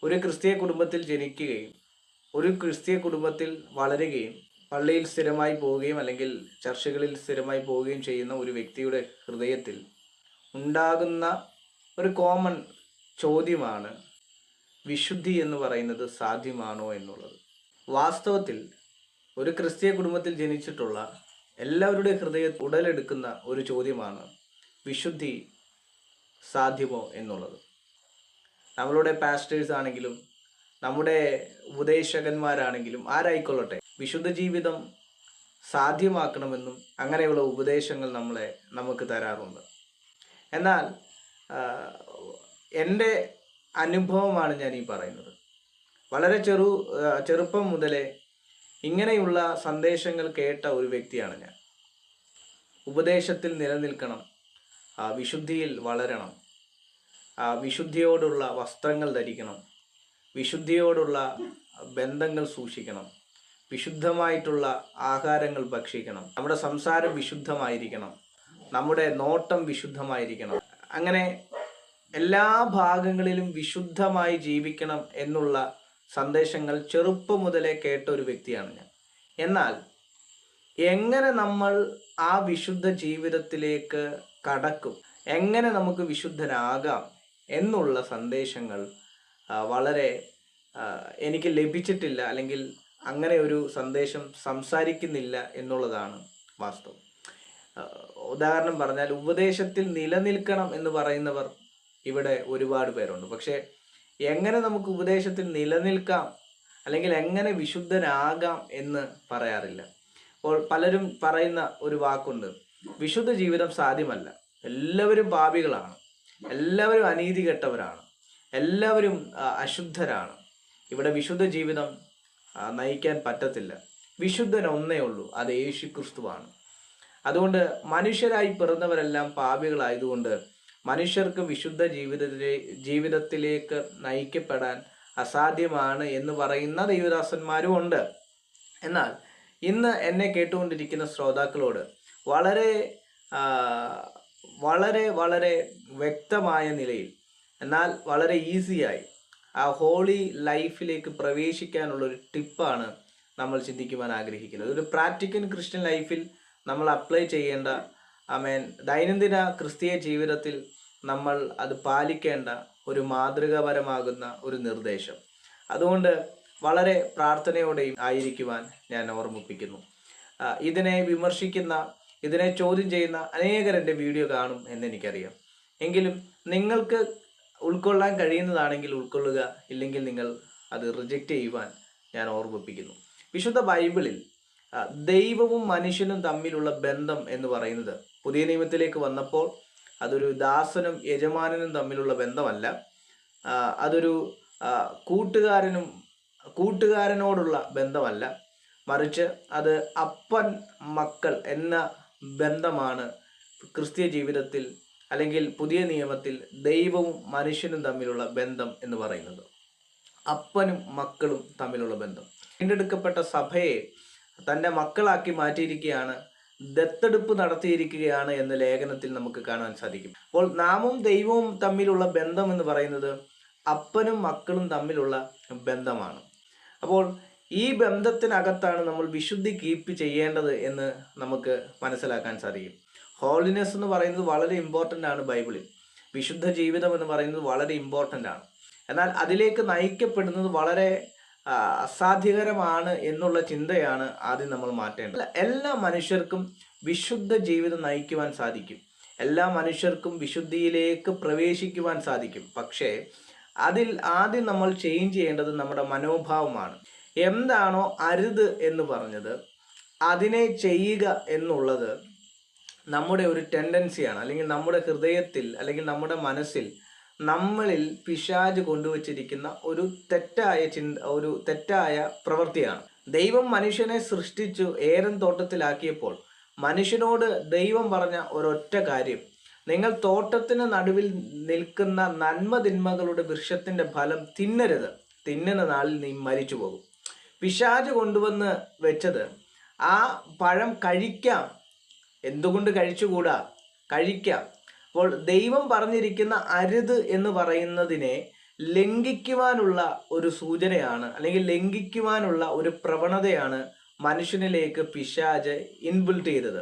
ഒരു ക്രിസ്തീയ കുടുംബത്തിൽ ജനിക്കുകയും ഒരു ക്രിസ്തീയ കുടുംബത്തിൽ വളരുകയും പള്ളിയിൽ സ്ഥിരമായി പോവുകയും അല്ലെങ്കിൽ ചർച്ചകളിൽ സ്ഥിരമായി പോവുകയും ചെയ്യുന്ന ഒരു വ്യക്തിയുടെ ഹൃദയത്തിൽ ഉണ്ടാകുന്ന ഒരു കോമൺ ചോദ്യമാണ് വിശുദ്ധി എന്ന് പറയുന്നത് സാധ്യമാണോ എന്നുള്ളത്. വാസ്തവത്തിൽ ഒരു ക്രിസ്തീയ കുടുംബത്തിൽ ജനിച്ചിട്ടുള്ള എല്ലാവരുടെ ഹൃദയത്തിൽ ഉടലെടുക്കുന്ന ഒരു ചോദ്യമാണ് വിശുദ്ധി സാധ്യമോ എന്നുള്ളത്. നമ്മളുടെ പാസ്റ്റേഴ്സ് ആണെങ്കിലും നമ്മുടെ ഉപദേശകന്മാരാണെങ്കിലും ആരായിക്കൊള്ളട്ടെ, വിശുദ്ധ ജീവിതം സാധ്യമാക്കണമെന്നും അങ്ങനെയുള്ള ഉപദേശങ്ങൾ നമുക്ക് തരാറുണ്ട്. എന്നാൽ എൻ്റെ അനുഭവമാണ് ഞാൻ ഈ പറയുന്നത്. വളരെ ചെറുപ്പം മുതലേ ഇങ്ങനെയുള്ള സന്ദേശങ്ങൾ കേട്ട ഒരു വ്യക്തിയാണ് ഞാൻ. ഉപദേശത്തിൽ നിലനിൽക്കണം, വിശുദ്ധിയിൽ വളരണം, വിശുദ്ധിയോടുള്ള വസ്ത്രങ്ങൾ ധരിക്കണം, വിശുദ്ധിയോടുള്ള ബന്ധങ്ങൾ സൂക്ഷിക്കണം, വിശുദ്ധമായിട്ടുള്ള ആഹാരങ്ങൾ ഭക്ഷിക്കണം, നമ്മുടെ സംസാരം വിശുദ്ധമായിരിക്കണം, നമ്മുടെ നോട്ടം വിശുദ്ധമായിരിക്കണം. അങ്ങനെ എല്ലാ ഭാഗങ്ങളിലും വിശുദ്ധമായി ജീവിക്കണം എന്നുള്ള സന്ദേശങ്ങൾ ചെറുപ്പം മുതലേ കേട്ട ഒരു വ്യക്തിയാണ് ഞാൻ. എന്നാൽ എങ്ങനെ നമ്മൾ ആ വിശുദ്ധ ജീവിതത്തിലേക്ക് കടക്കും, എങ്ങനെ നമുക്ക് വിശുദ്ധനാകാം എന്നുള്ള സന്ദേശങ്ങൾ വളരെ എനിക്ക് ലഭിച്ചിട്ടില്ല, അല്ലെങ്കിൽ അങ്ങനെ ഒരു സന്ദേശം സംസാരിക്കുന്നില്ല എന്നുള്ളതാണ് വാസ്തവം. ഉദാഹരണം പറഞ്ഞാൽ, ഉപദേശത്തിൽ നിലനിൽക്കണം എന്ന് പറയുന്നവർ ഇവിടെ ഒരുപാട് പേരുണ്ട്. പക്ഷേ എങ്ങനെ നമുക്ക് ഉപദേശത്തിൽ നിലനിൽക്കാം അല്ലെങ്കിൽ എങ്ങനെ വിശുദ്ധനാകാം എന്ന് പറയാറില്ല. അപ്പോൾ പലരും പറയുന്ന ഒരു വാക്കുണ്ട്, വിശുദ്ധ ജീവിതം സാധ്യമല്ല, എല്ലാവരും പാപികളാണ്, എല്ലാവരും അനീതി കെട്ടവരാണ്, എല്ലാവരും അശുദ്ധരാണ്, ഇവിടെ വിശുദ്ധ ജീവിതം നയിക്കാൻ പറ്റത്തില്ല, വിശുദ്ധൻ ഒന്നേ ഉള്ളൂ, അത് യേശു ക്രിസ്തുവാണ്. അതുകൊണ്ട് മനുഷ്യരായി പിറന്നവരെല്ലാം പാപികളായതുകൊണ്ട് മനുഷ്യർക്ക് വിശുദ്ധ ജീവിതത്തിലേക്ക് നയിക്കപ്പെടാൻ അസാധ്യമാണ് എന്ന് പറയുന്ന ദൈവദാസന്മാരും ഉണ്ട്. എന്നാൽ ഇന്ന് എന്നെ കേട്ടുകൊണ്ടിരിക്കുന്ന ശ്രോതാക്കളോട് വളരെ വളരെ വളരെ വ്യക്തമായ നിലയിൽ, എന്നാൽ വളരെ ഈസിയായി ആ ഹോളി ലൈഫിലേക്ക് പ്രവേശിക്കാനുള്ളൊരു ടിപ്പാണ് നമ്മൾ ചിന്തിക്കുവാൻ ആഗ്രഹിക്കുന്നത്. ഒരു പ്രാക്ടിക്കൽ ക്രിസ്ത്യൻ ലൈഫിൽ നമ്മൾ അപ്ലൈ ചെയ്യേണ്ട, ദൈനംദിന ക്രിസ്തീയ ജീവിതത്തിൽ നമ്മൾ അത് പാലിക്കേണ്ട ഒരു മാതൃകാപരമാകുന്ന ഒരു നിർദ്ദേശം. അതുകൊണ്ട് വളരെ പ്രാർത്ഥനയോടെയും ആയിരിക്കുവാൻ ഞാൻ ഓർമ്മിപ്പിക്കുന്നു. ഇതിനെ വിമർശിക്കുന്ന, ഇതിനെ ചോദ്യം ചെയ്യുന്ന അനേകർ എൻ്റെ വീഡിയോ കാണും എന്നെനിക്കറിയാം. എങ്കിലും നിങ്ങൾക്ക് ഉൾക്കൊള്ളാൻ കഴിയുന്നതാണെങ്കിൽ ഉൾക്കൊള്ളുക, ഇല്ലെങ്കിൽ നിങ്ങൾ അത് റിജക്റ്റ് ചെയ്യുവാൻ ഞാൻ ഓർമ്മിപ്പിക്കുന്നു. വിശുദ്ധ ബൈബിളിൽ ദൈവവും മനുഷ്യനും തമ്മിലുള്ള ബന്ധം എന്ന് പറയുന്നത് പുതിയ നിയമത്തിലേക്ക് വന്നപ്പോൾ അതൊരു ദാസനും യജമാനനും തമ്മിലുള്ള ബന്ധമല്ല, അതൊരു കൂട്ടുകാരനോടുള്ള ബന്ധമല്ല, മറിച്ച് അത് അപ്പൻ മക്കൾ എന്ന ബന്ധമാണ് ക്രിസ്തീയ ജീവിതത്തിൽ അല്ലെങ്കിൽ പുതിയ നിയമത്തിൽ ദൈവവും മനുഷ്യനും തമ്മിലുള്ള ബന്ധം എന്ന് പറയുന്നത്. അപ്പനും മക്കളും തമ്മിലുള്ള ബന്ധം. വീണ്ടെടുക്കപ്പെട്ട സഭയെ തൻ്റെ മക്കളാക്കി മാറ്റിയിരിക്കുകയാണ്, ദത്തെടുപ്പ് നടത്തിയിരിക്കുകയാണ് എന്ന് ലേഖനത്തിൽ നമുക്ക് കാണാൻ സാധിക്കും. അപ്പോൾ നാമും ദൈവവും തമ്മിലുള്ള ബന്ധം എന്ന് പറയുന്നത് അപ്പനും മക്കളും തമ്മിലുള്ള ബന്ധമാണ്. അപ്പോൾ ഈ ബന്ധത്തിനകത്താണ് നമ്മൾ വിശുദ്ധി കീപ്പ് ചെയ്യേണ്ടത് എന്ന് നമുക്ക് മനസ്സിലാക്കാൻ സാധിക്കും. ഹോളിനെസ് എന്ന് പറയുന്നത് വളരെ ഇമ്പോർട്ടൻ്റ് ആണ് ബൈബിളിൽ. വിശുദ്ധ ജീവിതം എന്ന് പറയുന്നത് വളരെ ഇമ്പോർട്ടൻ്റ് ആണ്. എന്നാൽ അതിലേക്ക് നയിക്കപ്പെടുന്നത് വളരെ അസാധ്യകരമാണ് എന്നുള്ള ചിന്തയാണ് ആദ്യം നമ്മൾ മാറ്റേണ്ടത്. എല്ലാ മനുഷ്യർക്കും വിശുദ്ധ ജീവിതം നയിക്കുവാൻ സാധിക്കും, എല്ലാ മനുഷ്യർക്കും വിശുദ്ധിയിലേക്ക് പ്രവേശിക്കുവാൻ സാധിക്കും. പക്ഷേ അതിൽ ആദ്യം നമ്മൾ ചേഞ്ച് ചെയ്യേണ്ടത് നമ്മുടെ മനോഭാവമാണ്. എന്താണോ അരുത് എന്ന് പറഞ്ഞത് അതിനെ ചെയ്യുക എന്നുള്ളത് നമ്മുടെ ഒരു ടെൻഡൻസിയാണ്, അല്ലെങ്കിൽ നമ്മുടെ ഹൃദയത്തിൽ അല്ലെങ്കിൽ നമ്മുടെ മനസ്സിൽ നമ്മളിൽ പിശാച് കൊണ്ടുവച്ചിരിക്കുന്ന ഒരു തെറ്റായ പ്രവൃത്തിയാണ്. ദൈവം മനുഷ്യനെ സൃഷ്ടിച്ചു ഏദൻ തോട്ടത്തിലാക്കിയപ്പോൾ മനുഷ്യനോട് ദൈവം പറഞ്ഞ ഒരൊറ്റ കാര്യം, നിങ്ങൾ തോട്ടത്തിന് നടുവിൽ നിൽക്കുന്ന നന്മ തിന്മകളുടെ വൃക്ഷത്തിന്റെ ഫലം തിന്നരുത്, തിന്നുന്ന നാളിൽ നീ മരിച്ചു പോകും. പിശാച് കൊണ്ടുവന്ന് വെച്ചത് ആ പഴം കഴിക്കാം, എന്തുകൊണ്ട് കഴിച്ചുകൂടാ, കഴിക്കാം. അപ്പോൾ ദൈവം പറഞ്ഞിരിക്കുന്ന അരുത് എന്ന് പറയുന്നതിനെ ലംഘിക്കുവാനുള്ള ഒരു സൂചനയാണ്, അല്ലെങ്കിൽ ലംഘിക്കുവാനുള്ള ഒരു പ്രവണതയാണ് മനുഷ്യനിലേക്ക് പിശാച് ഇൻബിൽട്ട് ചെയ്തത്.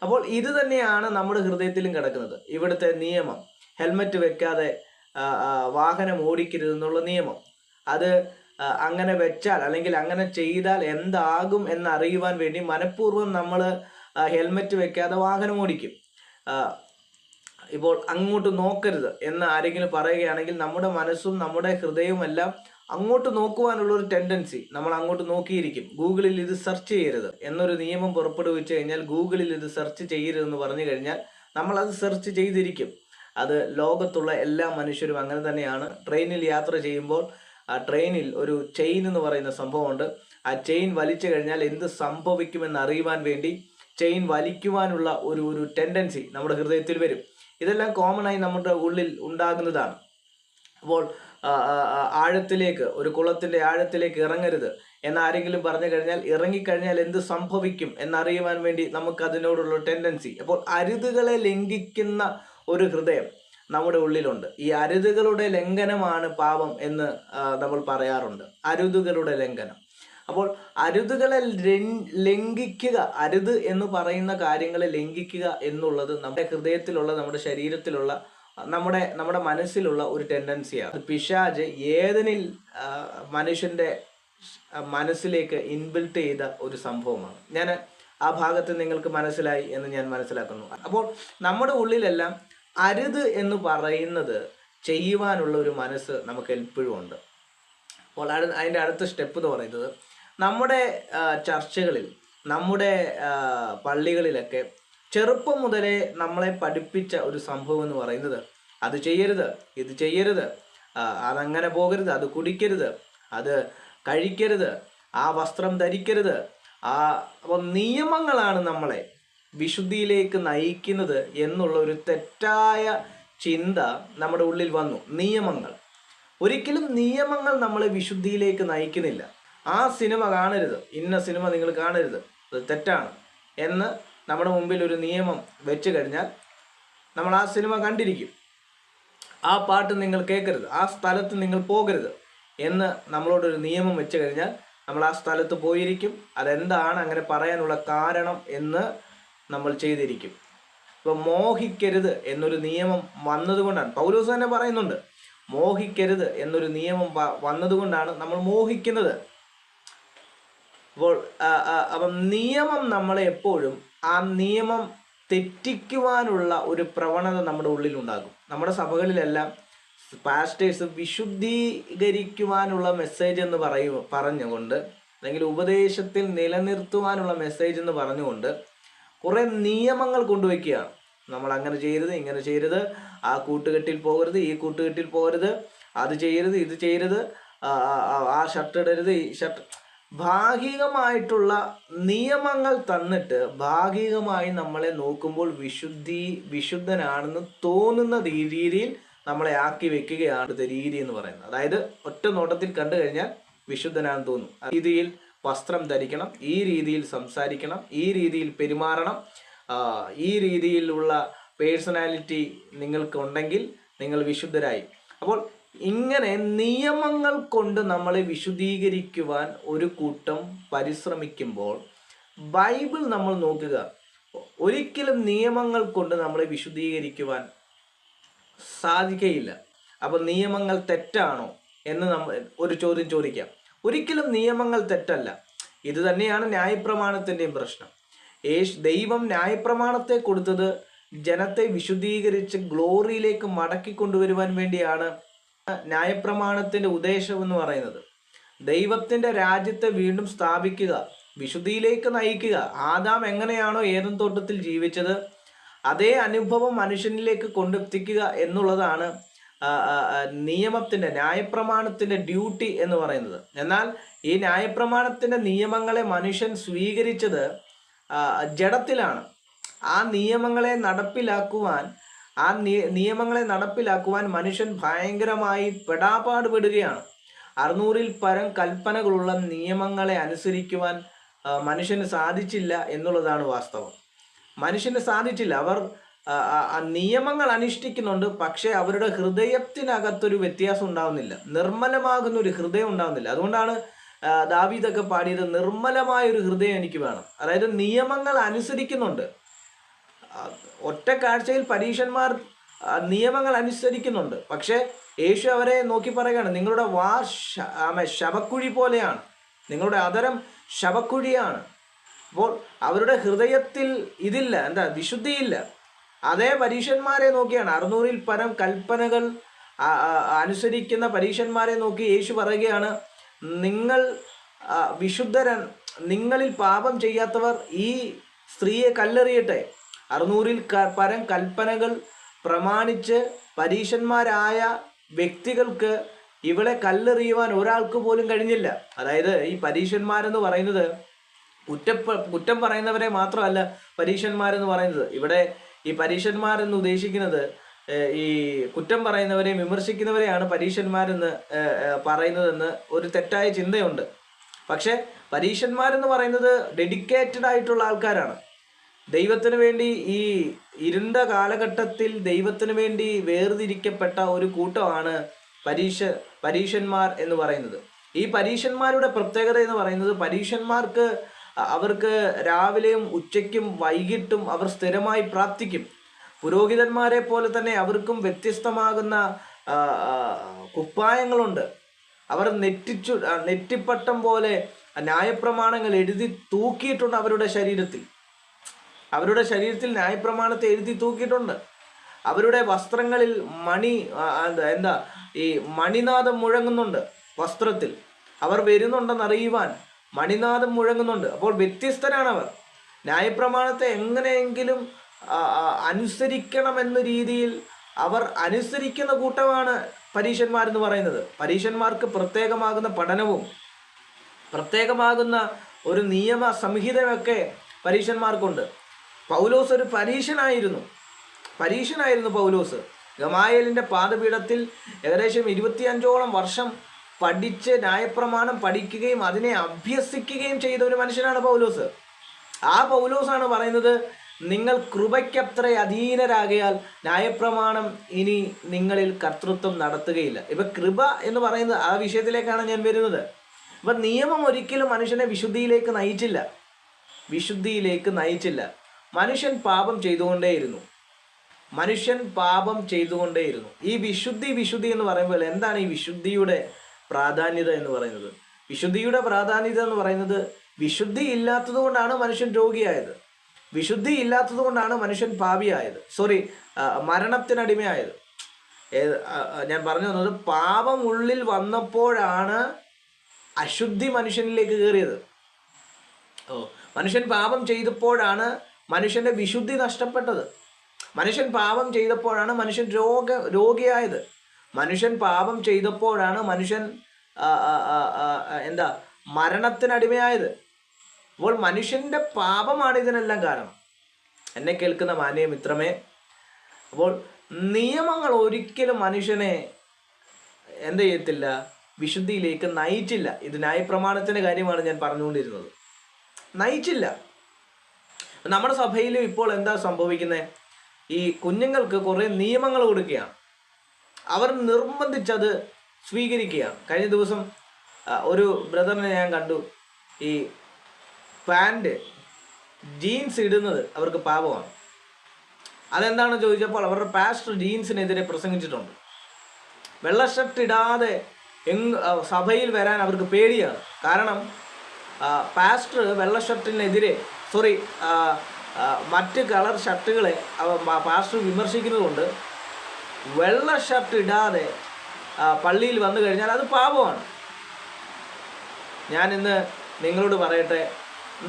അപ്പോൾ ഇത് തന്നെയാണ് നമ്മുടെ ഹൃദയത്തിലും കിടക്കുന്നത്. ഇവിടുത്തെ നിയമം, ഹെൽമറ്റ് വെക്കാതെ വാഹനം ഓടിക്കരുതെന്നുള്ള നിയമം, അത് അങ്ങനെ വെച്ചാൽ അല്ലെങ്കിൽ അങ്ങനെ ചെയ്താൽ എന്താകും എന്നറിയുവാൻ വേണ്ടി മനഃപൂർവ്വം നമ്മൾ ഹെൽമറ്റ് വെക്കാതെ വാഹനം ഓടിക്കും. ഇപ്പോൾ അങ്ങോട്ട് നോക്കരുത് എന്ന് ആരെങ്കിലും പറയുകയാണെങ്കിൽ നമ്മുടെ മനസ്സും നമ്മുടെ ഹൃദയവും എല്ലാം അങ്ങോട്ട് നോക്കുവാനുള്ള ഒരു ടെൻഡൻസി, നമ്മൾ അങ്ങോട്ട് നോക്കിയിരിക്കും. ഗൂഗിളിൽ ഇത് സെർച്ച് ചെയ്യരുത് എന്നൊരു നിയമം പുറപ്പെടുവിച്ചു കഴിഞ്ഞാൽ, ഗൂഗിളിൽ ഇത് സെർച്ച് ചെയ്യരുതെന്ന് പറഞ്ഞു കഴിഞ്ഞാൽ നമ്മളത് സെർച്ച് ചെയ്തിരിക്കും. അത് ലോകത്തുള്ള എല്ലാ മനുഷ്യരും അങ്ങനെ തന്നെയാണ്. ട്രെയിനിൽ യാത്ര ചെയ്യുമ്പോൾ ആ ട്രെയിനിൽ ഒരു ചെയിൻ എന്ന് പറയുന്ന സംഭവമുണ്ട്. ആ ചെയിൻ വലിച്ചു കഴിഞ്ഞാൽ എന്ത് സംഭവിക്കുമെന്ന് അറിയുവാൻ വേണ്ടി ചെയിൻ വലിക്കുവാനുള്ള ഒരു ടെൻഡൻസി നമ്മുടെ ഹൃദയത്തിൽ വരും. ഇതെല്ലാം കോമൺ ആയി നമ്മുടെ ഉള്ളിൽ ഉണ്ടാകുന്നതാണ്. അപ്പോൾ ആഴത്തിലേക്ക്, ഒരു കുളത്തിൻ്റെ ആഴത്തിലേക്ക് ഇറങ്ങരുത് എന്നാരെങ്കിലും പറഞ്ഞു കഴിഞ്ഞാൽ, ഇറങ്ങിക്കഴിഞ്ഞാൽ എന്ത് സംഭവിക്കും എന്നറിയുവാൻ വേണ്ടി നമുക്ക് അതിനോടുള്ള ടെൻഡൻസി. അപ്പോൾ അരുതുകളെ ലംഘിക്കുന്ന ഒരു ഹൃദയം നമ്മുടെ ഉള്ളിലുണ്ട്. ഈ അരുതുകളുടെ ലംഘനമാണ് പാപം എന്ന് നമ്മൾ പറയാറുണ്ട്. അരുതുകളുടെ ലംഘനം. അപ്പോൾ അരുതുകളെ ലംഘിക്കുക, അരുത് എന്ന് പറയുന്ന കാര്യങ്ങളെ ലംഘിക്കുക എന്നുള്ളത് നമ്മുടെ ഹൃദയത്തിലുള്ള, നമ്മുടെ ശരീരത്തിലുള്ള, നമ്മുടെ മനസ്സിലുള്ള ഒരു ടെൻഡൻസിയാണ്. പിശാച് ഏതിനിൽ മനുഷ്യന്റെ മനസ്സിലേക്ക് ഇൻബിൽട്ട് ചെയ്ത ഒരു സംഭവമാണ്. ഞാൻ ആ ഭാഗത്ത് നിങ്ങൾക്ക് മനസ്സിലായി എന്ന് ഞാൻ മനസ്സിലാക്കുന്നു. അപ്പോൾ നമ്മുടെ ഉള്ളിലെല്ലാം അരുത് എന്ന് പറയുന്നത് ചെയ്യുവാനുള്ള ഒരു മനസ്സ് നമുക്ക് എപ്പോഴും ഉണ്ട്. അപ്പോൾ അതിൻ്റെ അടുത്ത സ്റ്റെപ്പ് എന്ന് പറയുന്നത്, നമ്മുടെ ചർച്ചകളിൽ, നമ്മുടെ പള്ളികളിലൊക്കെ ചെറുപ്പം മുതലേ നമ്മളെ പഠിപ്പിച്ച ഒരു സംഭവം എന്ന് പറയുന്നത്, അത് ചെയ്യരുത്, ഇത് ചെയ്യരുത്, അതങ്ങനെ പോകരുത്, അത് കുടിക്കരുത്, അത് കഴിക്കരുത്, ആ വസ്ത്രം ധരിക്കരുത്. അപ്പോൾ നിയമങ്ങളാണ് നമ്മളെ വിശുദ്ധിയിലേക്ക് നയിക്കുന്നത് എന്നുള്ള ഒരു തെറ്റായ ചിന്ത നമ്മുടെ ഉള്ളിൽ വന്നു. നിയമങ്ങൾ, ഒരിക്കലും നിയമങ്ങൾ നമ്മളെ വിശുദ്ധിയിലേക്ക് നയിക്കുന്നില്ല. ആ സിനിമ കാണരുത്, ഇന്ന സിനിമ നിങ്ങൾ കാണരുത്, അത് തെറ്റാണ് എന്ന് നമ്മുടെ മുമ്പിൽ ഒരു നിയമം വെച്ച് കഴിഞ്ഞാൽ നമ്മൾ ആ സിനിമ കണ്ടിരിക്കും. ആ പാട്ട് നിങ്ങൾ കേൾക്കരുത്, ആ സ്ഥലത്ത് നിങ്ങൾ പോകരുത് എന്ന് നമ്മളോടൊരു നിയമം വെച്ച് കഴിഞ്ഞാൽ നമ്മൾ ആ സ്ഥലത്ത് പോയിരിക്കും. അതെന്താണ് അങ്ങനെ പറയാനുള്ള കാരണം എന്ന് നമ്മൾ ചെയ്തിരിക്കും. ഇപ്പോൾ മോഹിക്കരുത് എന്നൊരു നിയമം വന്നതുകൊണ്ടാണ്, പൗലോസ് തന്നെ പറയുന്നുണ്ട്, മോഹിക്കരുത് എന്നൊരു നിയമം വന്നതുകൊണ്ടാണ് നമ്മൾ മോഹിക്കുന്നത്. അപ്പം നിയമം നമ്മളെ എപ്പോഴും ആ നിയമം തെറ്റിക്കുവാനുള്ള ഒരു പ്രവണത നമ്മുടെ ഉള്ളിലുണ്ടാകും. നമ്മുടെ സഭകളിലെല്ലാം പാസ്റ്റേഴ്സ് വിശുദ്ധീകരിക്കുവാനുള്ള മെസ്സേജ് എന്ന് പറഞ്ഞുകൊണ്ട്, അല്ലെങ്കിൽ ഉപദേശത്തിൽ നിലനിർത്തുവാനുള്ള മെസ്സേജ് എന്ന് പറഞ്ഞുകൊണ്ട് കുറേ നിയമങ്ങൾ കൊണ്ടുവയ്ക്കുകയാണ്. നമ്മൾ അങ്ങനെ ചെയ്യരുത്, ഇങ്ങനെ ചെയ്യരുത്, ആ കൂട്ടുകെട്ടിൽ പോകരുത്, ഈ കൂട്ടുകെട്ടിൽ പോകരുത്, അത് ചെയ്യരുത്, ഇത് ചെയ്യരുത്, ആ ഷർട്ട് ഇടരുത്, ഈ ഷർട്ട്. ഭാഗികമായിട്ടുള്ള നിയമങ്ങൾ തന്നിട്ട് ഭാഗികമായി നമ്മളെ നോക്കുമ്പോൾ വിശുദ്ധനാണെന്ന് തോന്നുന്ന രീതിയിൽ നമ്മളെ ആക്കി വെക്കുകയാണ് രീതി എന്ന് പറയുന്നത്. അതായത് ഒറ്റ നോട്ടത്തിൽ കണ്ടു കഴിഞ്ഞാൽ വിശുദ്ധനാണെന്ന് തോന്നും. രീതിയിൽ വസ്ത്രം ധരിക്കണം, ഈ രീതിയിൽ സംസാരിക്കണം, ഈ രീതിയിൽ പെരുമാറണം, ഈ രീതിയിലുള്ള പേഴ്സണാലിറ്റി നിങ്ങൾക്കുണ്ടെങ്കിൽ നിങ്ങൾ വിശുദ്ധരായി. അപ്പോൾ ഇങ്ങനെ നിയമങ്ങൾ കൊണ്ട് നമ്മളെ വിശുദ്ധീകരിക്കുവാൻ ഒരു കൂട്ടം പരിശ്രമിക്കുമ്പോൾ ബൈബിൾ നമ്മൾ നോക്കുക, ഒരിക്കലും നിയമങ്ങൾ കൊണ്ട് നമ്മളെ വിശുദ്ധീകരിക്കുവാൻ സാധിക്കയില്ല. അപ്പോൾ നിയമങ്ങൾ തെറ്റാണോ എന്ന് നമ്മൾ ഒരു ചോദ്യം ചോദിക്കാം. ഒരിക്കലും നിയമങ്ങൾ തെറ്റല്ല. ഇത് തന്നെയാണ് ന്യായപ്രമാണത്തിൻ്റെയും പ്രശ്നം. ദൈവം ന്യായപ്രമാണത്തെ കൊടുത്തത് ജനത്തെ വിശുദ്ധീകരിച്ച് ഗ്ലോറിയിലേക്ക് മടക്കി കൊണ്ടുവരുവാൻ വേണ്ടിയാണ്. ന്യായപ്രമാണത്തിൻ്റെ ഉദ്ദേശം എന്ന് പറയുന്നത് ദൈവത്തിൻ്റെ രാജ്യത്തെ വീണ്ടും സ്ഥാപിക്കുക, വിശുദ്ധിയിലേക്ക് നയിക്കുക. ആദാം എങ്ങനെയാണോ ഏദൻ തോട്ടത്തിൽ ജീവിച്ചത്, അതേ അനുഭവം മനുഷ്യനിലേക്ക് കൊണ്ടെത്തിക്കുക എന്നുള്ളതാണ് നിയമത്തിൻ്റെ, ന്യായപ്രമാണത്തിൻ്റെ ഡ്യൂട്ടി എന്ന് പറയുന്നത്. എന്നാൽ ഈ ന്യായപ്രമാണത്തിൻ്റെ നിയമങ്ങളെ മനുഷ്യൻ സ്വീകരിച്ചത് ജഡത്തിലാണ്. ആ നിയമങ്ങളെ നടപ്പിലാക്കുവാൻ മനുഷ്യൻ ഭയങ്കരമായി പെടാപ്പാടുപെടുകയാണ്. 600-ൽ പരം കൽപ്പനകളുള്ള നിയമങ്ങളെ അനുസരിക്കുവാൻ മനുഷ്യന് സാധിച്ചില്ല എന്നുള്ളതാണ് വാസ്തവം. മനുഷ്യന് സാധിച്ചില്ല. അവർ നിയമങ്ങൾ അനുഷ്ഠിക്കുന്നുണ്ട്, പക്ഷേ അവരുടെ ഹൃദയത്തിനകത്തൊരു വ്യത്യാസം ഉണ്ടാവുന്നില്ല, നിർമ്മലമാകുന്ന ഒരു ഹൃദയം ഉണ്ടാവുന്നില്ല. അതുകൊണ്ടാണ് ദാവീദൊക്കെ പാടിയത്, നിർമ്മലമായ ഒരു ഹൃദയം എനിക്ക് വേണം. അതായത് നിയമങ്ങൾ അനുസരിക്കുന്നുണ്ട്. ഒറ്റ കാഴ്ചയിൽ പരീശന്മാർ നിയമങ്ങൾ അനുസരിക്കുന്നുണ്ട്, പക്ഷേ യേശു അവരെ നോക്കി പറയുകയാണ്, നിങ്ങളുടെ വാ ശവക്കുഴി പോലെയാണ്, നിങ്ങളുടെ അധരം ശവക്കുഴിയാണ്. അപ്പോൾ അവരുടെ ഹൃദയത്തിൽ ഇതില്ല, വിശുദ്ധിയില്ല. അതേ പരീശന്മാരെ നോക്കിയാണ്, 600-ൽ പരം കൽപ്പനകൾ അനുസരിക്കുന്ന പരീശന്മാരെ നോക്കി യേശു പറയുകയാണ്, നിങ്ങൾ വിശുദ്ധരൻ, നിങ്ങളിൽ പാപം ചെയ്യാത്തവർ ഈ സ്ത്രീയെ കല്ലെറിയട്ടെ. 600-ൽ പരം കൽപ്പനകൾ പ്രമാണിച്ച് പരീശന്മാരായ വ്യക്തികൾക്ക് ഇവളെ കല്ലെറിയുവാൻ ഒരാൾക്ക് പോലും കഴിഞ്ഞില്ല. അതായത് ഈ പരീശന്മാരെന്ന് പറയുന്നത് കുറ്റം പറയുന്നവരെ മാത്രമല്ല പരീശന്മാരെന്ന് പറയുന്നത്. ഇവിടെ ഈ പരീശന്മാരെന്ന് ഉദ്ദേശിക്കുന്നത് ഈ കുറ്റം പറയുന്നവരെയും വിമർശിക്കുന്നവരെയാണ് പരീശന്മാരെന്ന് പറയുന്നതെന്ന് ഒരു തെറ്റായ ചിന്തയുണ്ട്. പക്ഷേ പരീശന്മാരെന്ന് പറയുന്നത് ഡെഡിക്കേറ്റഡ് ആയിട്ടുള്ള ആൾക്കാരാണ്. ദൈവത്തിന് വേണ്ടി ഈ ഇരുണ്ട കാലഘട്ടത്തിൽ ദൈവത്തിന് വേണ്ടി വേർതിരിക്കപ്പെട്ട ഒരു കൂട്ടമാണ് പരീശന്മാർ എന്ന് പറയുന്നത്. ഈ പരീശന്മാരുടെ പ്രത്യേകത എന്ന് പറയുന്നത്, പരീശന്മാർക്ക് അവർക്ക് രാവിലെയും ഉച്ചയ്ക്കും വൈകിട്ടും അവർ സ്ഥിരമായി പ്രാർത്ഥിക്കും. പുരോഹിതന്മാരെ പോലെ തന്നെ അവർക്കും വ്യത്യസ്തമാകുന്ന കുപ്പായങ്ങളുണ്ട്. അവർ നെറ്റിപ്പട്ടം പോലെ ന്യായപ്രമാണങ്ങൾ എഴുതി തൂക്കിയിട്ടുണ്ട്. അവരുടെ ശരീരത്തിൽ ന്യായപ്രമാണത്തെ എഴുതി തൂക്കിയിട്ടുണ്ട്. അവരുടെ വസ്ത്രങ്ങളിൽ ഈ മണിനാദം മുഴങ്ങുന്നുണ്ട്. വസ്ത്രത്തിൽ അവർ വരുന്നുണ്ടെന്നറിയുവാൻ മണിനാദം മുഴങ്ങുന്നുണ്ട്. അപ്പോൾ വ്യത്യസ്തരാണവർ. ന്യായപ്രമാണത്തെ എങ്ങനെയെങ്കിലും അനുസരിക്കണമെന്ന രീതിയിൽ അവർ അനുസരിക്കുന്ന കൂട്ടമാണ് പരീശന്മാരെന്ന് പറയുന്നത്. പരീശന്മാർക്ക് പ്രത്യേകമാകുന്ന പഠനവും പ്രത്യേകമാകുന്ന ഒരു നിയമ സംഹിതയൊക്കെ പരീശന്മാർക്കുണ്ട്. പൗലോസ് ഒരു പരീശനായിരുന്നു പൗലോസ്. ഗമായേലിൻ്റെ പാദപീഠത്തിൽ ഏകദേശം 25ഓളം വർഷം പഠിച്ച് ന്യായപ്രമാണം പഠിക്കുകയും അതിനെ അഭ്യസിക്കുകയും ചെയ്ത ഒരു മനുഷ്യനാണ് പൗലോസ്. ആ പൗലോസാണ് പറയുന്നത്, നിങ്ങൾ കൃപയ്ക്കത്ര അധീനരാകയാൽ ന്യായപ്രമാണം ഇനി നിങ്ങളിൽ കർത്തൃത്വം നടത്തുകയില്ല. ഇപ്പം കൃപ എന്ന് പറയുന്നത് ആ വിഷയത്തിലേക്കാണ് ഞാൻ വരുന്നത്. അപ്പം നിയമം ഒരിക്കലും മനുഷ്യനെ വിശുദ്ധിയിലേക്ക് നയിച്ചില്ല. മനുഷ്യൻ പാപം ചെയ്തുകൊണ്ടേയിരുന്നു. ഈ വിശുദ്ധി എന്ന് പറയുമ്പോൾ എന്താണ് ഈ വിശുദ്ധിയുടെ പ്രാധാന്യത എന്ന് പറയുന്നത്? വിശുദ്ധിയുടെ പ്രാധാന്യത എന്ന് പറയുന്നത്, വിശുദ്ധി ഇല്ലാത്തത് കൊണ്ടാണ് മനുഷ്യൻ രോഗിയായത്. വിശുദ്ധി ഇല്ലാത്തത് കൊണ്ടാണ് മനുഷ്യൻ പാപിയായത്, മരണത്തിനടിമയായത്. ഞാൻ പറഞ്ഞു വന്നത്, പാപം ഉള്ളിൽ വന്നപ്പോഴാണ് അശുദ്ധി മനുഷ്യനിലേക്ക് കയറിയത്. മനുഷ്യൻ പാപം ചെയ്തപ്പോഴാണ് മനുഷ്യൻ്റെ വിശുദ്ധി നഷ്ടപ്പെട്ടത്. മനുഷ്യൻ പാപം ചെയ്തപ്പോഴാണ് മനുഷ്യൻ രോഗിയായത്. മനുഷ്യൻ പാപം ചെയ്തപ്പോഴാണ് മനുഷ്യൻ മരണത്തിനടിമയായത്. അപ്പോൾ മനുഷ്യൻ്റെ പാപമാണ് ഇതിനെല്ലാം കാരണം. എന്നെ കേൾക്കുന്ന മാന്യ മിത്രമേ, അപ്പോൾ നിയമങ്ങൾ ഒരിക്കലും മനുഷ്യനെ ചെയ്യത്തില്ല, വിശുദ്ധിയിലേക്ക് നയിച്ചില്ല. ഇത് ന്യായപ്രമാണത്തിൻ്റെ കാര്യമാണ് ഞാൻ പറഞ്ഞുകൊണ്ടിരുന്നത്. നയിച്ചില്ല. നമ്മുടെ സഭയിലും ഇപ്പോൾ എന്താ സംഭവിക്കുന്നത്? ഈ കുഞ്ഞുങ്ങൾക്ക് കുറേ നിയമങ്ങൾ കൊടുക്കുകയാണ്. അവർ നിർബന്ധിച്ചത് സ്വീകരിക്കുകയാണ്. കഴിഞ്ഞ ദിവസം ഒരു ബ്രദറിനെ ഞാൻ കണ്ടു, ഈ പാൻറ് ജീൻസ് ഇടുന്നത് അവർക്ക് പാപമാണ്. അതെന്താണെന്ന് ചോദിച്ചപ്പോൾ അവരുടെ പാസ്റ്റർ ജീൻസിനെതിരെ പ്രസംഗിച്ചിട്ടുണ്ട്. വെള്ള ഷർട്ട് ഇടാതെ സഭയിൽ വരാൻ അവർക്ക് പേടിയാണ്. കാരണം പാസ്റ്റർ വെള്ള ഷർട്ടിനെതിരെ മറ്റ് കളർ ഷർട്ടുകളെ പാസ്റ്റർ വിമർശിക്കുന്നതുകൊണ്ട് വെള്ള ഷർട്ട് ഇടാതെ പള്ളിയിൽ വന്നു കഴിഞ്ഞാൽ അത് പാപമാണ്. ഞാനിന്ന് നിങ്ങളോട് പറയട്ടെ,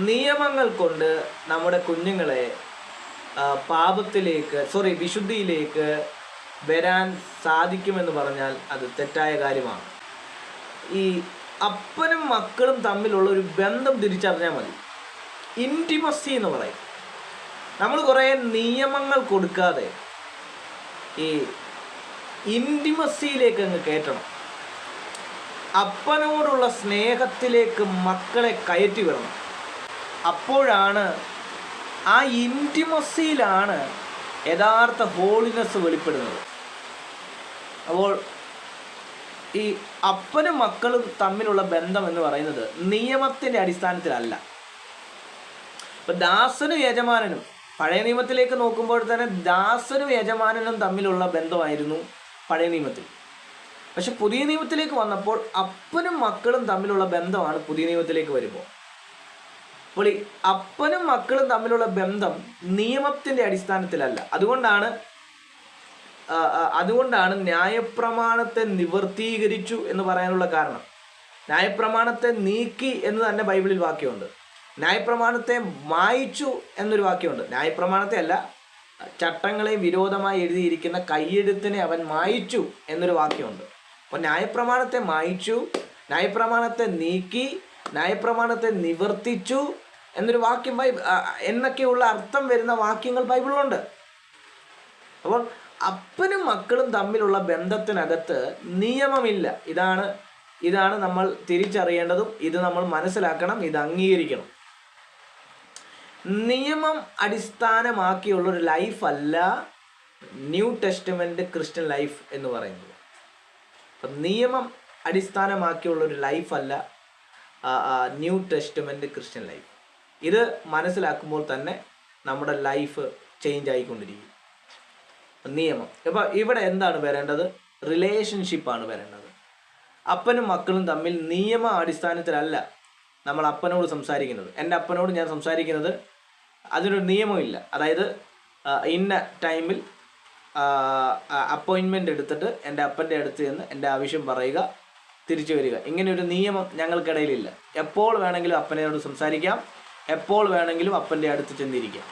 നിയമങ്ങൾ കൊണ്ട് നമ്മുടെ കുഞ്ഞുങ്ങളെ വിശുദ്ധിയിലേക്ക് വരാൻ സാധിക്കുമെന്ന് പറഞ്ഞാൽ അത് തെറ്റായ കാര്യമാണ്. ഈ അപ്പനും മക്കളും തമ്മിലുള്ള ഒരു ബന്ധം തിരിച്ചറിഞ്ഞാൽ മതി. ഇൻറ്റിമസി എന്ന് പറയും. നമ്മൾ കുറേ നിയമങ്ങൾ കൊടുക്കാതെ ഈ ഇൻറ്റിമസിയിലേക്ക് അങ്ങ് കയറ്റണം. അപ്പനോടുള്ള സ്നേഹത്തിലേക്ക് മക്കളെ കയറ്റി വരണം. അപ്പോഴാണ് ആ ഇൻറ്റിമസിയിലാണ് യഥാർത്ഥ ഹോളിനെസ് വെളിപ്പെടുന്നത്. അപ്പോൾ ഈ അപ്പനും മക്കളും തമ്മിലുള്ള ബന്ധം എന്ന് പറയുന്നത് നിയമത്തിൻ്റെ അടിസ്ഥാനത്തിലല്ല. ഇപ്പം ദാസനും യജമാനനും, പഴയ നിയമത്തിലേക്ക് നോക്കുമ്പോൾ തന്നെ ദാസനും യജമാനനും തമ്മിലുള്ള ബന്ധമായിരുന്നു പഴയ നിയമത്തിൽ. പക്ഷെ പുതിയ നിയമത്തിലേക്ക് വന്നപ്പോൾ അപ്പനും മക്കളും തമ്മിലുള്ള ബന്ധമാണ് പുതിയ നിയമത്തിലേക്ക് വരുമ്പോൾ. അപ്പോൾ ഈ അപ്പനും മക്കളും തമ്മിലുള്ള ബന്ധം നിയമത്തിൻ്റെ അടിസ്ഥാനത്തിലല്ല. അതുകൊണ്ടാണ് ന്യായപ്രമാണത്തെ നിവർത്തീകരിച്ചു എന്ന് പറയാനുള്ള കാരണം. ന്യായപ്രമാണത്തെ നീക്കി എന്ന് തന്നെ ബൈബിളിൽ വാക്യമുണ്ട്. ന്യായപ്രമാണത്തെ മായിച്ചു എന്നൊരു വാക്യമുണ്ട്. ന്യായപ്രമാണത്തെ അല്ല, ചട്ടങ്ങളെ വിരോധമായി എഴുതിയിരിക്കുന്ന കയ്യെഴുത്തിനെ അവൻ മായിച്ചു എന്നൊരു വാക്യമുണ്ട്. അപ്പോൾ ന്യായപ്രമാണത്തെ മായിച്ചു, ന്യായപ്രമാണത്തെ നീക്കി, ന്യായപ്രമാണത്തെ നിവർത്തിച്ചു എന്നൊരു വാക്യം എന്നൊക്കെയുള്ള അർത്ഥം വരുന്ന വാക്യങ്ങൾ ബൈബിളിലുണ്ട്. അപ്പോൾ അപ്പനും മക്കളും തമ്മിലുള്ള ബന്ധത്തിനകത്ത് നിയമമില്ല. ഇതാണ് നമ്മൾ തിരിച്ചറിയേണ്ടതും ഇത് നമ്മൾ മനസ്സിലാക്കണം, ഇത് അംഗീകരിക്കണം. നിയമം അടിസ്ഥാനമാക്കിയുള്ളൊരു ലൈഫല്ല ന്യൂ ടെസ്റ്റ്മെൻറ്റ് ക്രിസ്ത്യൻ ലൈഫ് എന്ന് പറയുന്നത്. അപ്പം നിയമം അടിസ്ഥാനമാക്കിയുള്ളൊരു ലൈഫല്ല ന്യൂ ടെസ്റ്റ്മെൻറ്റ് ക്രിസ്ത്യൻ ലൈഫ്. ഇത് മനസ്സിലാക്കുമ്പോൾ തന്നെ നമ്മുടെ ലൈഫ് ചേഞ്ച് ആയിക്കൊണ്ടിരിക്കും. നിയമം ഇപ്പം ഇവിടെ എന്താണ് വരേണ്ടത്? റിലേഷൻഷിപ്പാണ് വരേണ്ടത്. അപ്പനും മക്കളും തമ്മിൽ നിയമ അടിസ്ഥാനത്തിലല്ല നമ്മൾ അപ്പനോട് സംസാരിക്കുന്നത്. എൻ്റെ അപ്പനോട് ഞാൻ സംസാരിക്കുന്നത് അതിനൊരു നിയമമില്ല. അതായത് ഇന്ന ടൈമിൽ അപ്പോയിൻമെൻ്റ് എടുത്തിട്ട് എൻ്റെ അപ്പൻ്റെ അടുത്ത് ചെന്ന് എൻ്റെ ആവശ്യം പറയുക, തിരിച്ചു വരിക. ഇങ്ങനെയൊരു നിയമം ഞങ്ങൾക്കിടയിലില്ല. എപ്പോൾ വേണമെങ്കിലും അപ്പനോട് സംസാരിക്കാം, എപ്പോൾ വേണമെങ്കിലും അപ്പൻ്റെ അടുത്ത് ചെന്നിരിക്കാം.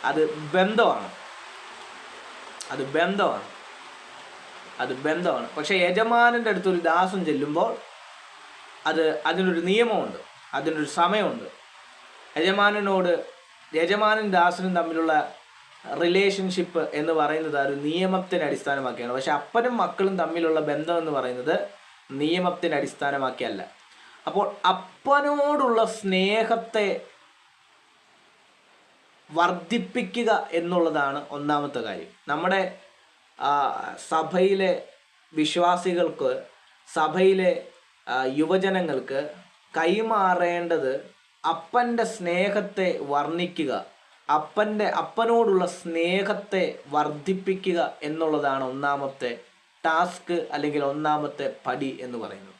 അത് ബന്ധമാണ്. പക്ഷേ യജമാനൻ്റെ അടുത്തൊരു ദാസൻ ചെല്ലുമ്പോൾ അതിനൊരു നിയമമുണ്ട്, അതിനൊരു സമയമുണ്ട്. യജമാനൻ ദാസനും തമ്മിലുള്ള റിലേഷൻഷിപ്പ് എന്ന് പറയുന്നത് ഒരു നിയമത്തിനെ അടിസ്ഥാനമാക്കിയാണ്. പക്ഷെ അപ്പനും മക്കളും തമ്മിലുള്ള ബന്ധം എന്ന് പറയുന്നത് നിയമത്തിനെ അടിസ്ഥാനമാക്കിയല്ല. അപ്പോൾ അപ്പനോടുള്ള സ്നേഹത്തെ വർദ്ധിപ്പിക്കുക എന്നുള്ളതാണ് ഒന്നാമത്തെ കാര്യം. നമ്മുടെ സഭയിലെ വിശ്വാസികൾക്ക്, സഭയിലെ യുവജനങ്ങൾക്ക് കൈമാറേണ്ടത് അപ്പൻ്റെ സ്നേഹത്തെ വർണ്ണിക്കുക, അപ്പനോടുള്ള സ്നേഹത്തെ വർദ്ധിപ്പിക്കുക എന്നുള്ളതാണ് ഒന്നാമത്തെ ടാസ്ക്, അല്ലെങ്കിൽ ഒന്നാമത്തെ പടി എന്ന് പറയുന്നത്.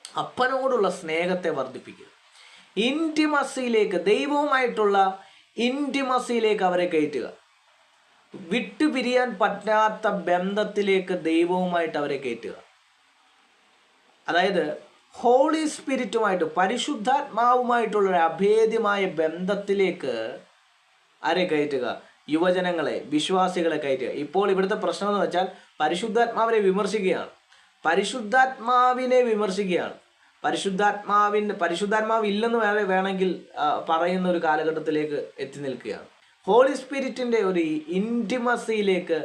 അപ്പനോടുള്ള സ്നേഹത്തെ വർദ്ധിപ്പിക്കുക, ഇൻറ്റിമസിയിലേക്ക്, ദൈവവുമായിട്ടുള്ള ഇൻറ്റിമസിയിലേക്ക് അവരെ കയറ്റുക, വിട്ടുപിരിയാൻ പറ്റാത്ത ബന്ധത്തിലേക്ക് ദൈവവുമായിട്ട് അവരെ കയറ്റുക. അതായത് ഹോളി സ്പിരിറ്റുമായിട്ട്, പരിശുദ്ധാത്മാവുമായിട്ടുള്ളൊരു അഭേദ്യമായ ബന്ധത്തിലേക്ക് ആരെ കയറ്റുക? യുവജനങ്ങളെ, വിശ്വാസികളെ കയറ്റുക. ഇപ്പോൾ ഇവിടുത്തെ പ്രശ്നം എന്ന് വെച്ചാൽ പരിശുദ്ധാത്മാവിനെ വിമർശിക്കുകയാണ്. പരിശുദ്ധാത്മാവ് ഇല്ലെന്ന് വേണമെങ്കിൽ പറയുന്ന ഒരു കാലഘട്ടത്തിലേക്ക് എത്തി നിൽക്കുകയാണ്. ഹോളി സ്പിരിറ്റിൻ്റെ ഒരു ഇൻറ്റിമസിയിലേക്ക്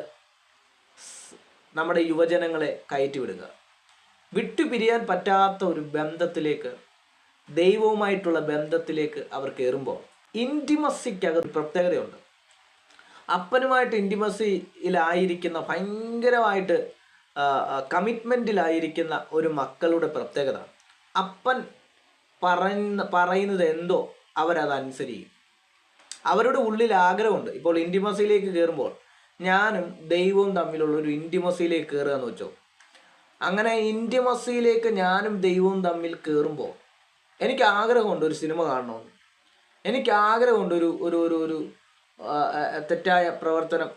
നമ്മുടെ യുവജനങ്ങളെ കയറ്റിവിടുക. വിട്ടുപിരിയാൻ പറ്റാത്ത ഒരു ബന്ധത്തിലേക്ക്, ദൈവവുമായിട്ടുള്ള ബന്ധത്തിലേക്ക് അവർ കയറുമ്പോൾ ഇൻറ്റിമസിക്കകത്ത് പ്രത്യേകതയുണ്ട്. അപ്പനുമായിട്ട് ഇൻറ്റിമസിയിലായിരിക്കുന്ന, ഭയങ്കരമായിട്ട് കമ്മിറ്റ്മെൻറ്റിലായിരിക്കുന്ന ഒരു മക്കളുടെ പ്രത്യേകത, അപ്പൻ പറയുന്നത് എന്തോ അവരതനുസരിക്കും. അവരുടെ ഉള്ളിൽ ആഗ്രഹമുണ്ട്. ഇപ്പോൾ ഇൻറ്റിമസിയിലേക്ക് കയറുമ്പോൾ ഞാനും ദൈവവും തമ്മിലുള്ള ഒരു ഇൻറ്റിമസിയിലേക്ക് കയറുക എന്ന് വെച്ചോ. അങ്ങനെ ഇൻറ്റിമസിയിലേക്ക് ഞാനും ദൈവവും തമ്മിൽ കയറുമ്പോൾ എനിക്ക് ആഗ്രഹമുണ്ട് ഒരു സിനിമ കാണണമെന്ന്. എനിക്ക് ആഗ്രഹമുണ്ട് ഒരു തെറ്റായ പ്രവർത്തനം.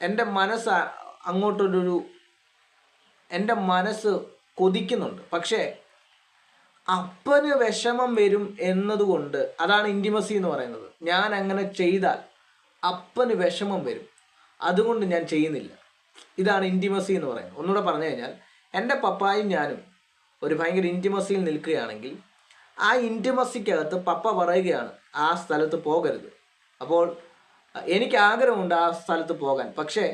എൻ്റെ മനസ്സ് കൊതിക്കുന്നുണ്ട്. പക്ഷേ അപ്പന് വിഷമം വരും എന്നതുകൊണ്ട്, അതാണ് ഇൻറ്റിമസി എന്ന് പറയുന്നത്. ഞാൻ അങ്ങനെ ചെയ്താൽ അപ്പന് വിഷമം വരും, അതുകൊണ്ട് ഞാൻ ചെയ്യുന്നില്ല. ഇതാണ് ഇൻറ്റിമസി എന്ന് പറയുന്നത്. ഒന്നുകൂടെ പറഞ്ഞു കഴിഞ്ഞാൽ, എൻ്റെ പപ്പായും ഞാനും ഒരു ഭയങ്കര ഇൻറ്റിമസിയിൽ നിൽക്കുകയാണെങ്കിൽ ആ ഇൻറ്റിമസിക്കകത്ത് പപ്പ പറയുകയാണ് ആ സ്ഥലത്ത് പോകരുത്. അപ്പോൾ എനിക്ക് ആഗ്രഹമുണ്ട് ആ സ്ഥലത്ത് പോകാൻ. പക്ഷേ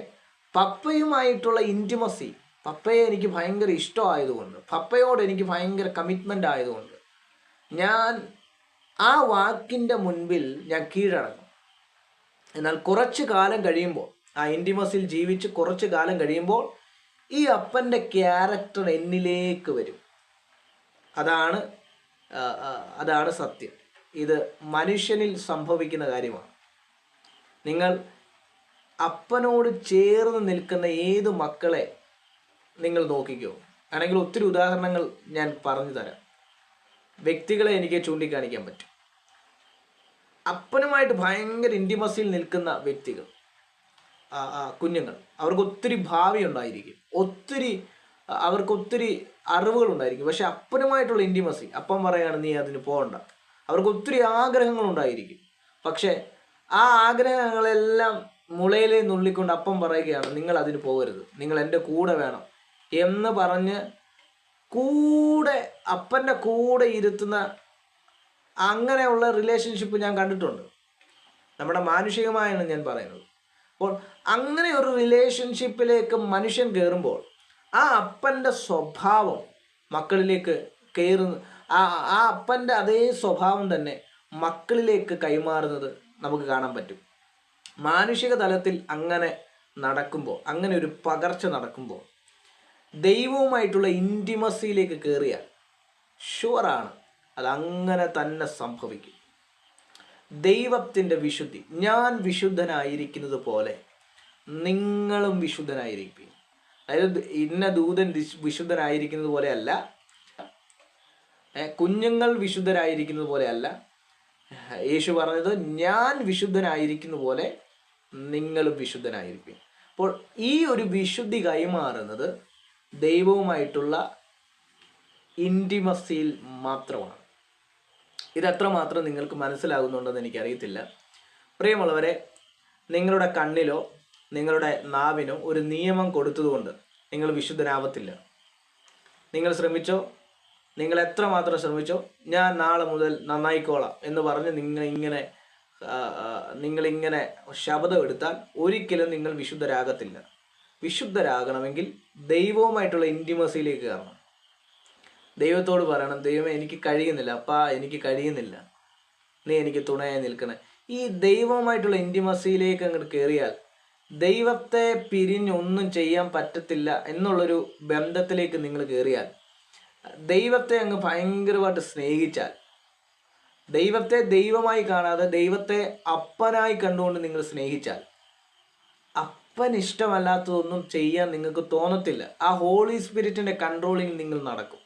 പപ്പയുമായിട്ടുള്ള ഇൻറ്റിമസി, പപ്പയെ എനിക്ക് ഭയങ്കര ഇഷ്ടമായതുകൊണ്ട്, പപ്പയോട് എനിക്ക് ഭയങ്കര കമ്മിറ്റ്മെൻ്റ് ആയതുകൊണ്ട് ഞാൻ ആ വാക്കിൻ്റെ മുൻപിൽ ഞാൻ കീഴടങ്ങും. എന്നാൽ കുറച്ച് കാലം കഴിയുമ്പോൾ ആ ഇൻറ്റിമസിയിൽ ജീവിച്ച് കുറച്ച് കാലം കഴിയുമ്പോൾ ഈ അപ്പൻ്റെ ക്യാരക്ടർ എന്നിലേക്ക് വരും. അതാണ് അതാണ് സത്യം. ഇത് മനുഷ്യനിൽ സംഭവിക്കുന്ന കാര്യമാണ്. നിങ്ങൾ അപ്പനോട് ചേർന്ന് നിൽക്കുന്ന ഏത് മക്കളെ നിങ്ങൾ നോക്കിക്കോ. ആണെങ്കിൽ ഒത്തിരി ഉദാഹരണങ്ങൾ ഞാൻ പറഞ്ഞു തരാം. വ്യക്തികളെ എനിക്ക് ചൂണ്ടിക്കാണിക്കാൻ പറ്റും. അപ്പനുമായിട്ട് ഭയങ്കര ഇൻറ്റിമസിയിൽ നിൽക്കുന്ന വ്യക്തികൾ, കുഞ്ഞുങ്ങൾ, അവർക്ക് ഒത്തിരി ഭാവി ഉണ്ടായിരിക്കും, അവർക്ക് ഒത്തിരി അറിവുകൾ ഉണ്ടായിരിക്കും. പക്ഷെ അപ്പനുമായിട്ടുള്ള ഇൻറ്റിമസി, അപ്പൻ പറയാണ് നീ അതിന് പോകണ്ട. അവർക്ക് ഒത്തിരി ആഗ്രഹങ്ങളുണ്ടായിരിക്കും. പക്ഷെ ആ ആഗ്രഹങ്ങളെല്ലാം മുളയിലെ നുള്ളിക്കൊണ്ട് അപ്പം പറയുകയാണ് നിങ്ങൾ അതിന് പോകരുത്, നിങ്ങൾ എൻ്റെ കൂടെ വേണം എന്ന് പറഞ്ഞ് അപ്പൻ്റെ കൂടെ ഇരുത്തുന്ന അങ്ങനെയുള്ള റിലേഷൻഷിപ്പ് ഞാൻ കണ്ടിട്ടുണ്ട്. നമ്മുടെ മാനുഷികമായാണ് ഞാൻ പറയുന്നത്. അപ്പോൾ അങ്ങനെ ഒരു റിലേഷൻഷിപ്പിലേക്ക് മനുഷ്യൻ കയറുമ്പോൾ ആ അപ്പൻ്റെ സ്വഭാവം മക്കളിലേക്ക് കയറുന്ന ആ അപ്പൻ്റെ അതേ സ്വഭാവം തന്നെ മക്കളിലേക്ക് കൈമാറുന്നത് നമുക്ക് കാണാൻ പറ്റും. മാനുഷിക തലത്തിൽ അങ്ങനെ നടക്കുമ്പോൾ, അങ്ങനെ ഒരു പകർച്ച നടക്കുമ്പോൾ, ദൈവവുമായിട്ടുള്ള ഇൻറ്റിമസിയിലേക്ക് കയറിയാൽ ഷുവറാണ് അതങ്ങനെ തന്നെ സംഭവിക്കും. ദൈവത്തിൻ്റെ വിശുദ്ധി, ഞാൻ വിശുദ്ധനായിരിക്കുന്നത് പോലെ നിങ്ങളും വിശുദ്ധനായിരിക്കും. അതായത് ഇന്ന ദൂതൻ വിശുദ്ധനായിരിക്കുന്നത് പോലെയല്ല, കുഞ്ഞുങ്ങൾ വിശുദ്ധരായിരിക്കുന്നത് പോലെയല്ല. യേശു പറഞ്ഞത് ഞാൻ വിശുദ്ധനായിരിക്കുന്ന പോലെ നിങ്ങളും വിശുദ്ധനായിരിക്കും. അപ്പോൾ ഈ ഒരു വിശുദ്ധി കൈമാറുന്നത് ദൈവവുമായിട്ടുള്ള ഇൻറ്റിമസിയിൽ മാത്രമാണ്. ഇതെത്രമാത്രം നിങ്ങൾക്ക് മനസ്സിലാകുന്നുണ്ടെന്ന് എനിക്കറിയത്തില്ല. പ്രിയമുള്ളവരെ, നിങ്ങളുടെ കണ്ണിലോ നിങ്ങളുടെ നാവിനോ ഒരു നിയമം കൊടുത്തതുകൊണ്ട് നിങ്ങൾ വിശുദ്ധരാവത്തില്ല. നിങ്ങൾ ശ്രമിച്ചോ, നിങ്ങൾ എത്രമാത്രം ശ്രമിച്ചോ, ഞാൻ നാളെ മുതൽ നന്നായിക്കോളാം എന്ന് പറഞ്ഞ് നിങ്ങളിങ്ങനെ ശപഥം എടുത്താൽ ഒരിക്കലും നിങ്ങൾ വിശുദ്ധരാകത്തില്ല. വിശുദ്ധരാകണമെങ്കിൽ ദൈവവുമായിട്ടുള്ള ഇൻറ്റിമസിയിലേക്ക് കയറണം. ദൈവത്തോട് പറയണം, ദൈവമേ എനിക്ക് കഴിയുന്നില്ല, അപ്പാ എനിക്ക് കഴിയുന്നില്ല, നീ എനിക്ക് തുണയായി നിൽക്കണേ. ഈ ദൈവവുമായിട്ടുള്ള ഇൻറ്റിമസിയിലേക്ക് അങ്ങോട്ട് കയറിയാൽ ദൈവത്തെ പിരിഞ്ഞൊന്നും ചെയ്യാൻ പറ്റത്തില്ല എന്നുള്ളൊരു ബന്ധത്തിലേക്ക് നിങ്ങൾ കയറിയാൽ, ദൈവത്തെ അങ്ങ് ഭയങ്കരമായിട്ട് സ്നേഹിച്ചാൽ, ദൈവത്തെ ദൈവമായി കാണാതെ ദൈവത്തെ അപ്പനായി കണ്ടുകൊണ്ട് നിങ്ങൾ സ്നേഹിച്ചാൽ, അപ്പൻ ഇഷ്ടമല്ലാത്തതൊന്നും ചെയ്യാൻ നിങ്ങൾക്ക് തോന്നത്തില്ല. ആ ഹോളി സ്പിരിറ്റിൻ്റെ കൺട്രോളിങ് നിങ്ങൾ നടക്കും.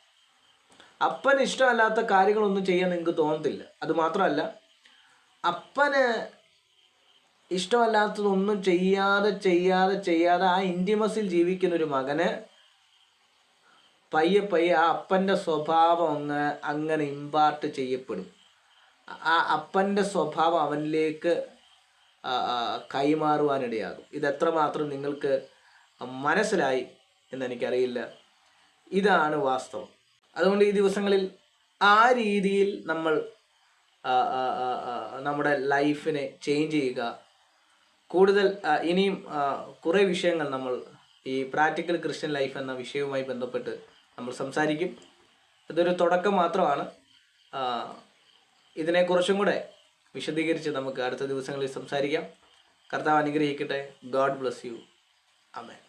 അപ്പന് ഇഷ്ടമല്ലാത്ത കാര്യങ്ങളൊന്നും ചെയ്യാൻ നിങ്ങൾക്ക് തോന്നത്തില്ല. അതുമാത്രമല്ല, അപ്പന് ഇഷ്ടമല്ലാത്തതൊന്നും ചെയ്യാതെ ആ ഇൻറ്റിമസിയിൽ ജീവിക്കുന്ന ഒരു മകന് പയ്യെ ആ അപ്പൻ്റെ സ്വഭാവം അങ്ങനെ ഇമ്പാർട്ട് ചെയ്യപ്പെടും. ആ അപ്പൻ്റെ സ്വഭാവം അവനിലേക്ക് കൈമാറുവാനിടയാകും. ഇതെത്രമാത്രം നിങ്ങൾക്ക് മനസ്സിലായി എന്നെനിക്കറിയില്ല. ഇതാണ് വാസ്തവം. അതുകൊണ്ട് ഈ ദിവസങ്ങളിൽ ആ രീതിയിൽ നമ്മൾ നമ്മുടെ ലൈഫിനെ ചേഞ്ച് ചെയ്യുക. കൂടുതൽ ഇനിയും കുറേ വിഷയങ്ങൾ നമ്മൾ ഈ പ്രാക്ടിക്കൽ ക്രിസ്ത്യൻ ലൈഫ് എന്ന വിഷയവുമായി ബന്ധപ്പെട്ട് നമ്മൾ സംസാരിക്കും. ഇതൊരു തുടക്കം മാത്രമാണ്. ഇതിനെക്കുറിച്ചും കൂടെ വിശദീകരിച്ച് നമുക്ക് അടുത്ത ദിവസങ്ങളിൽ സംസാരിക്കാം. കർത്താവ് അനുഗ്രഹിക്കട്ടെ. God bless you. ആമേൻ.